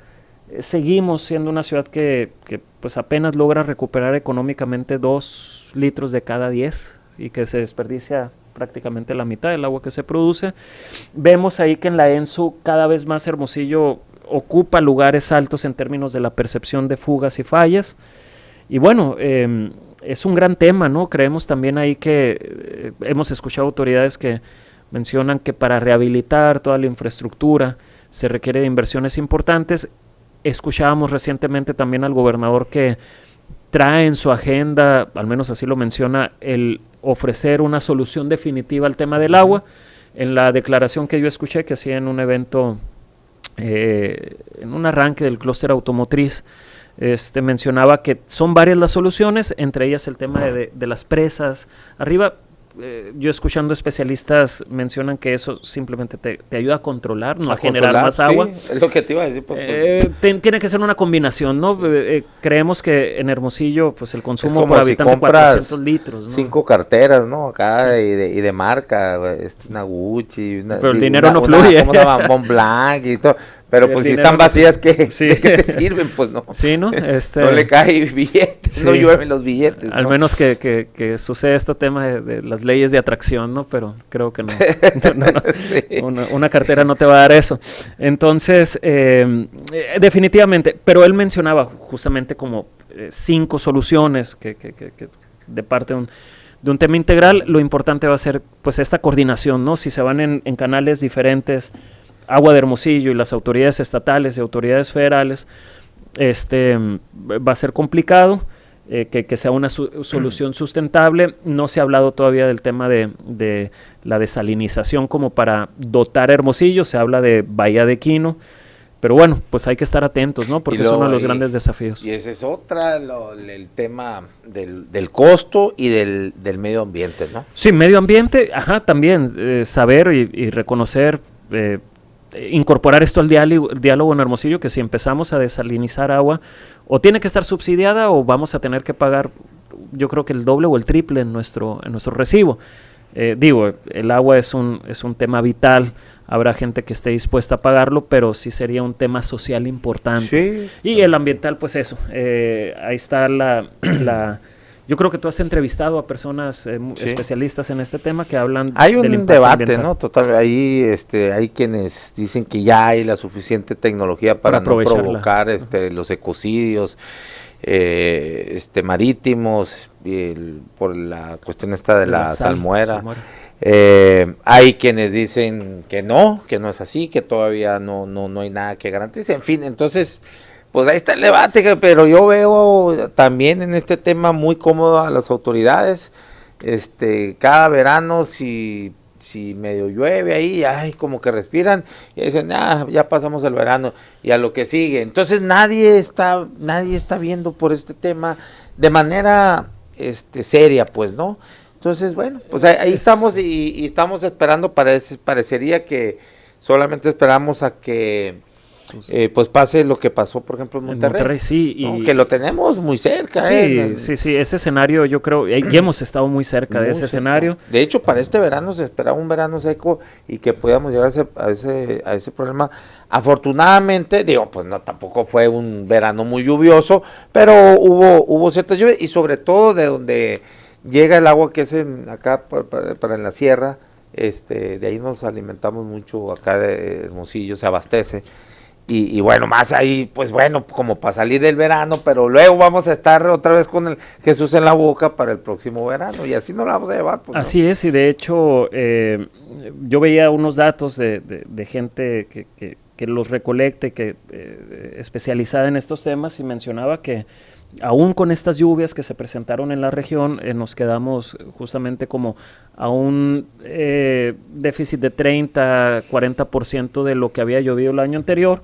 Seguimos siendo una ciudad que pues apenas logra recuperar económicamente 2 litros de cada 10 y que se desperdicia prácticamente la mitad del agua que se produce. Vemos ahí que en la ENSU cada vez más Hermosillo ocupa lugares altos en términos de la percepción de fugas y fallas. Y bueno, es un gran tema, ¿no? Creemos también ahí que hemos escuchado autoridades que mencionan que para rehabilitar toda la infraestructura se requiere de inversiones importantes. Escuchábamos recientemente también al gobernador que trae en su agenda, al menos así lo menciona, el ofrecer una solución definitiva al tema del agua. En la declaración que yo escuché que hacía en un evento, en un arranque del clúster automotriz, mencionaba que son varias las soluciones, entre ellas el tema de las presas arriba. Yo escuchando especialistas mencionan que eso simplemente te ayuda a controlar, no a generar más agua. Sí, es lo que te iba a decir. Tiene que ser una combinación, ¿no? Creemos que en Hermosillo pues el consumo por habitante es 400 litros, ¿no? 5 carteras, ¿no? Acá sí. y de marca, una Gucci, pero el dinero no fluye. ¿Cómo se llama? Montblanc y todo. Pero pues si están vacías, ¿de qué te sirven? Pues no. Sí, ¿no? No le cae billetes, sí. No llueven los billetes. Al menos que sucede este tema de las leyes de atracción, ¿no? Pero creo que no. Sí. Una cartera no te va a dar eso. Entonces, definitivamente, pero él mencionaba justamente como 5 soluciones que de parte de un tema integral. Lo importante va a ser pues esta coordinación, ¿no? Si se van en canales diferentes, Agua de Hermosillo y las autoridades estatales y autoridades federales, va a ser complicado que sea una solución sustentable. No se ha hablado todavía del tema de la desalinización como para dotar a Hermosillo, se habla de Bahía de Quino, Pero bueno, pues hay que estar atentos, ¿no? Porque es uno de los grandes desafíos. Y ese es el tema del costo y del medio ambiente, ¿no? Sí, medio ambiente, también saber y reconocer, incorporar esto al diálogo en Hermosillo, que si empezamos a desalinizar agua, o tiene que estar subsidiada o vamos a tener que pagar, yo creo que el doble o el triple en nuestro recibo. El agua es un tema vital. Habrá gente que esté dispuesta a pagarlo, pero sí sería un tema social importante. Sí. Y el ambiental, pues eso. Ahí está yo creo que tú has entrevistado a personas especialistas en este tema que hablan del impacto debate ambiental. ¿No? Total, ahí hay quienes dicen que ya hay la suficiente tecnología para no provocar los ecocidios marítimos por la cuestión esta de la salmuera. Hay quienes dicen que no es así, que todavía no hay nada que garantice, en fin, entonces pues ahí está el debate, pero yo veo también en este tema muy cómodo a las autoridades. Cada verano si medio llueve ahí, como que respiran y dicen, ya pasamos el verano y a lo que sigue. Entonces nadie está viendo por este tema de manera seria, pues, ¿no? Entonces, bueno, pues ahí estamos y estamos esperando, parecería que solamente esperamos a que pues pase lo que pasó, por ejemplo, en Monterrey, sí, ¿no? Que lo tenemos muy cerca. Sí, ese escenario yo creo, ya hemos estado muy cerca de ese escenario. De hecho, para este verano se esperaba un verano seco y que podíamos llegar a ese problema. Afortunadamente, pues no, tampoco fue un verano muy lluvioso, pero hubo cierta lluvia y sobre todo de donde llega el agua que es acá para en la sierra, de ahí nos alimentamos mucho, acá de Hermosillo se abastece. Y bueno, más ahí, pues bueno, como para salir del verano, pero luego vamos a estar otra vez con el Jesús en la boca para el próximo verano, y así nos la vamos a llevar. Pues, así ¿no? Es, y de hecho, yo veía unos datos de gente que los recolecte, que especializada en estos temas, y mencionaba que aún con estas lluvias que se presentaron en la región, nos quedamos justamente como a un déficit de 30-40% de lo que había llovido el año anterior,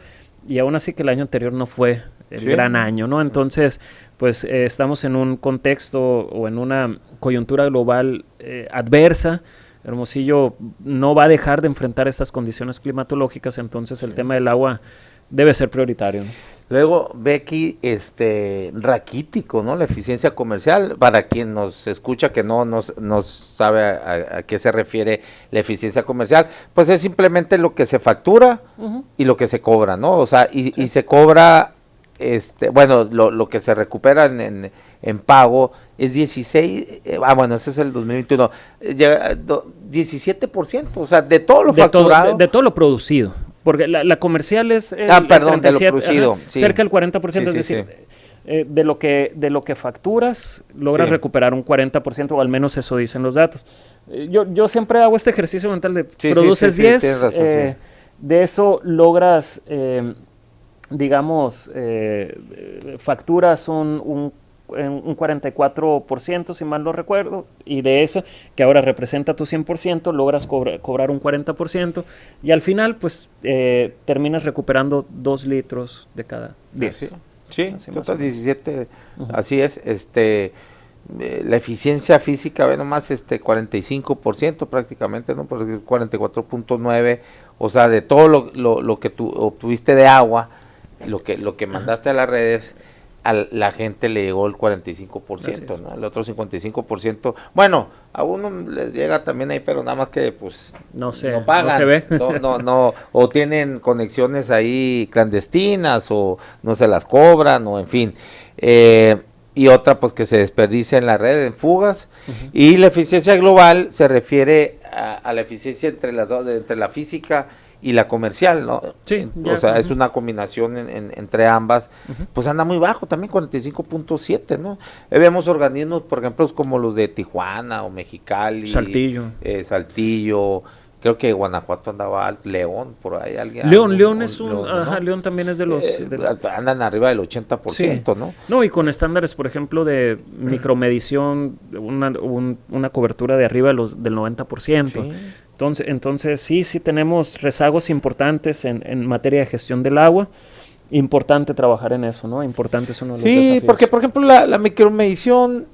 y aún así que el año anterior no fue el gran año, ¿no? Entonces, pues estamos en un contexto o en una coyuntura global adversa. Hermosillo no va a dejar de enfrentar estas condiciones climatológicas, entonces el tema del agua debe ser prioritario, ¿no? Luego, Becky, raquítico, ¿no? La eficiencia comercial, para quien nos escucha que no sabe a qué se refiere la eficiencia comercial, pues es simplemente lo que se factura y lo que se cobra, ¿no? O sea, y se cobra, bueno, lo que se recupera en pago es 16, bueno, ese es el 2021, 17%, o sea, de todo lo facturado. De todo lo producido. Porque la comercial es de lo producido, cerca del 40%, es decir, de lo que facturas, logras recuperar un 40%, o al menos eso dicen los datos. Yo siempre hago este ejercicio mental de produces 10, razón, de eso logras, facturas un 44%, si mal no recuerdo, y de eso, que ahora representa tu 100%, logras cobrar un 40%, y al final, pues, terminas recuperando 2 litros de cada 10. Sí, total 17, así es, la eficiencia física, ve nomás, 45% prácticamente, ¿no? Porque es 44.9, o sea, de todo lo que tú obtuviste de agua, lo que mandaste a las redes, a la gente le llegó el 45%, ¿no? El otro 55%, bueno, a uno les llega también ahí, pero nada más que pues no pagan, no se ve. no, o tienen conexiones ahí clandestinas, o no se las cobran, o en fin, y otra pues que se desperdicia en la red, en fugas, y la eficiencia global se refiere a la eficiencia entre las dos, entre la física y la comercial, ¿no? Sí. O sea, es una combinación entre ambas, pues anda muy bajo también, 45.7, ¿no? Vemos organismos, por ejemplo, como los de Tijuana o Mexicali, Saltillo, creo que Guanajuato andaba alto, León, por ahí alguien. León es un, ¿no? León también es de los... andan arriba del 80%, ¿no? No, y con estándares, por ejemplo, de micromedición, una cobertura de arriba del 90%. Entonces sí tenemos rezagos importantes en materia de gestión del agua. Importante trabajar en eso, ¿no? Importante es uno de los desafíos. Sí, porque por ejemplo la micromedición,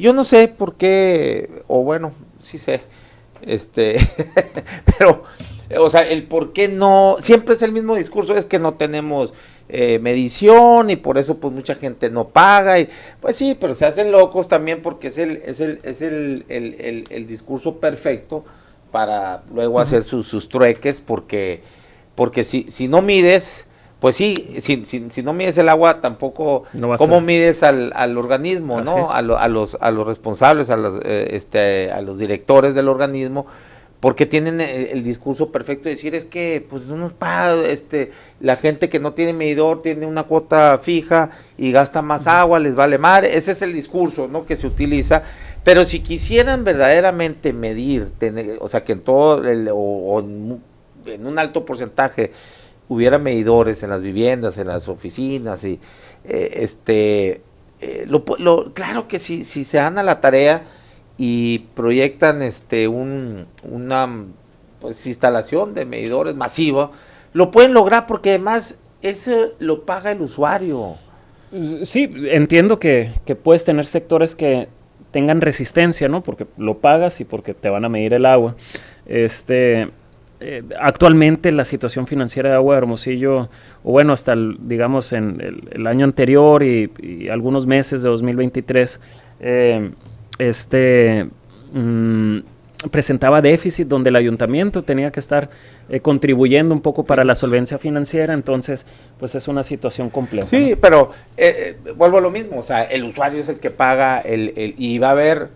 yo no sé por qué, o bueno, sí sé, pero, o sea, el por qué no, siempre es el mismo discurso, es que no tenemos medición y por eso pues mucha gente no paga, y pues sí, pero se hacen locos también porque es el discurso perfecto para luego hacer sus trueques, porque si no mides, pues sí, si no mides el agua, tampoco, no ¿cómo mides al organismo, así no? A los responsables, a los directores del organismo, porque tienen el discurso perfecto de decir, es que pues no nos paga, la gente que no tiene medidor tiene una cuota fija y gasta más agua, les vale madre, ese es el discurso, ¿no?, que se utiliza. Pero si quisieran verdaderamente medir, o sea, que en todo, en un alto porcentaje hubiera medidores en las viviendas, en las oficinas, y claro que si se dan a la tarea y proyectan una pues instalación de medidores masiva, lo pueden lograr, porque además eso lo paga el usuario. Sí, entiendo que puedes tener sectores que tengan resistencia, ¿no? Porque lo pagas y porque te van a medir el agua. Actualmente la situación financiera de Agua de Hermosillo, o bueno, hasta digamos en el año anterior y algunos meses de 2023, presentaba déficit donde el ayuntamiento tenía que estar contribuyendo un poco para la solvencia financiera. Entonces pues es una situación compleja. Sí, ¿no? Pero vuelvo a lo mismo, o sea, el usuario es el que paga, y va a haber,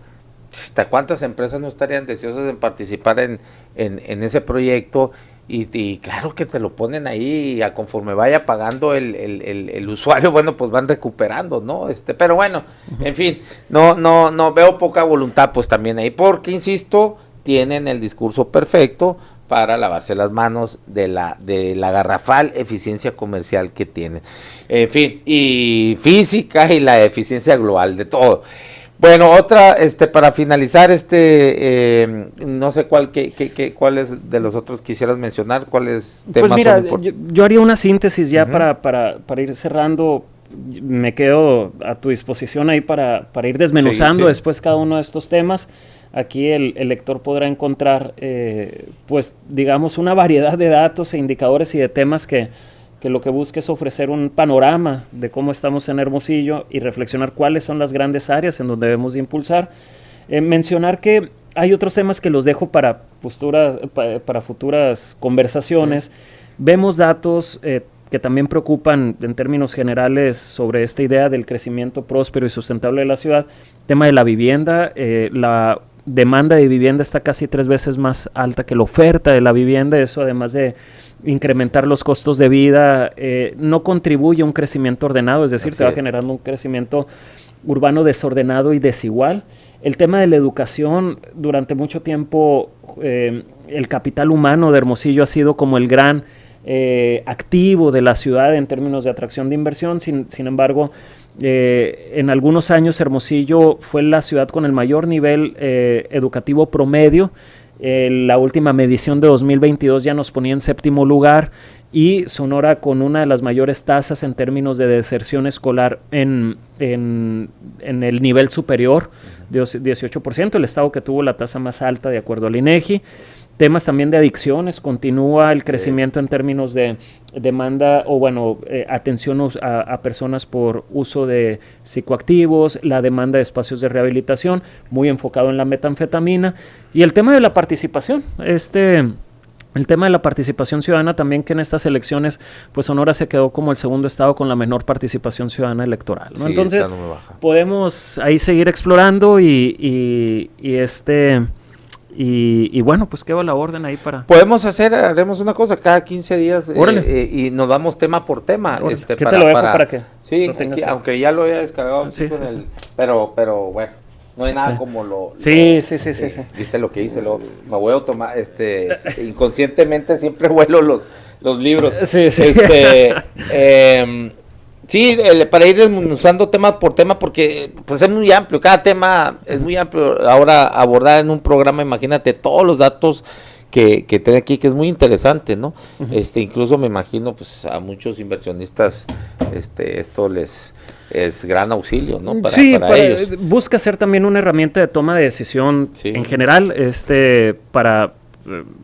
¿hasta cuántas empresas no estarían deseosas de participar en ese proyecto? Y claro que te lo ponen ahí, y a conforme vaya pagando el usuario, bueno, pues van recuperando, ¿no? Pero bueno, en fin, no veo poca voluntad pues también ahí, porque insisto, tienen el discurso perfecto para lavarse las manos de la garrafal eficiencia comercial que tienen. En fin, y física y la eficiencia global de todo. Bueno, otra, para finalizar, no sé cuáles de los otros quisieras mencionar, cuáles temas. Pues mira, yo haría una síntesis ya para ir cerrando. Me quedo a tu disposición ahí para ir desmenuzando después cada uno de estos temas. Aquí el lector podrá encontrar, pues digamos, una variedad de datos e indicadores y de temas que lo que busca es ofrecer un panorama de cómo estamos en Hermosillo y reflexionar cuáles son las grandes áreas en donde debemos de impulsar. Mencionar que hay otros temas que los dejo para futuras conversaciones. Sí. Vemos datos que también preocupan en términos generales sobre esta idea del crecimiento próspero y sustentable de la ciudad. Tema de la vivienda, la demanda de vivienda está casi 3 veces más alta que la oferta de la vivienda. Eso, además de incrementar los costos de vida, no contribuye a un crecimiento ordenado, es decir, te va generando un crecimiento urbano desordenado y desigual. El tema de la educación, durante mucho tiempo el capital humano de Hermosillo ha sido como el gran activo de la ciudad en términos de atracción de inversión. Sin embargo, en algunos años Hermosillo fue la ciudad con el mayor nivel educativo promedio. La última medición de 2022 ya nos ponía en 7º lugar, y Sonora con una de las mayores tasas en términos de deserción escolar en el nivel superior, de 18%, el estado que tuvo la tasa más alta de acuerdo al INEGI. Temas también de adicciones, continúa el crecimiento en términos de demanda atención a personas por uso de psicoactivos, la demanda de espacios de rehabilitación, muy enfocado en la metanfetamina, y el tema de la participación, el tema de la participación ciudadana también, que en estas elecciones, pues Sonora se quedó como el segundo estado con la menor participación ciudadana electoral, ¿no? Sí, entonces podemos ahí seguir explorando y bueno, pues queda la orden ahí para... Haremos una cosa, cada 15 días y nos vamos tema por tema. ¿Qué te lo dejo para qué? Sí, aunque ya lo había descargado, pero bueno, no hay nada como lo... Sí. Viste lo que hice, me voy a tomar, inconscientemente siempre vuelo los libros. Sí. Sí, para ir desmenuzando tema por tema, porque pues es muy amplio, cada tema es muy amplio. Ahora abordar en un programa, imagínate todos los datos que tiene aquí, que es muy interesante, ¿no? Incluso me imagino pues a muchos inversionistas esto les es gran auxilio, ¿no? Para ellos. Busca ser también una herramienta de toma de decisión en general, para,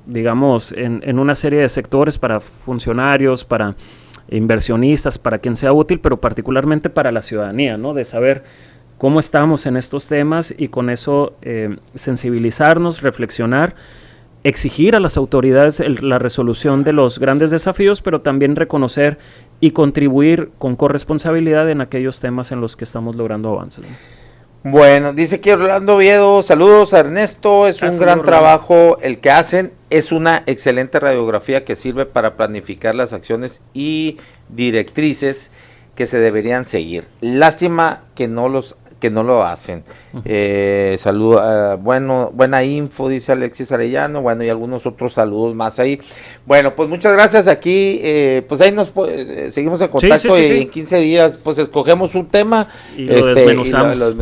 digamos, en una serie de sectores, para funcionarios, para inversionistas, para quien sea útil, pero particularmente para la ciudadanía, ¿no? De saber cómo estamos en estos temas y con eso sensibilizarnos, reflexionar, exigir a las autoridades la resolución de los grandes desafíos, pero también reconocer y contribuir con corresponsabilidad en aquellos temas en los que estamos logrando avances, ¿no? Bueno, dice aquí Orlando Oviedo, saludos a Ernesto, es un gran trabajo el que hacen, es una excelente radiografía que sirve para planificar las acciones y directrices que se deberían seguir. Lástima que no lo hacen. Saludos, buena info, dice Alexis Arellano, bueno, y algunos otros saludos más ahí. Bueno, pues muchas gracias aquí, pues ahí nos seguimos en contacto y en 15 días pues escogemos un tema y lo desmenuzamos.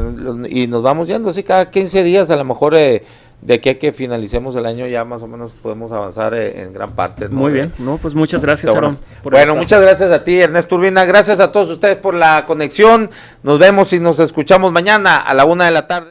Y nos vamos yendo, así cada 15 días a lo mejor de aquí a que finalicemos el año ya más o menos podemos avanzar en gran parte, ¿no? Muy bien, pues muchas gracias, Aarón. Bueno, muchas gracias a ti, Ernesto Urbina, gracias a todos ustedes por la conexión, nos vemos y nos escuchamos mañana a la 1:00 p.m.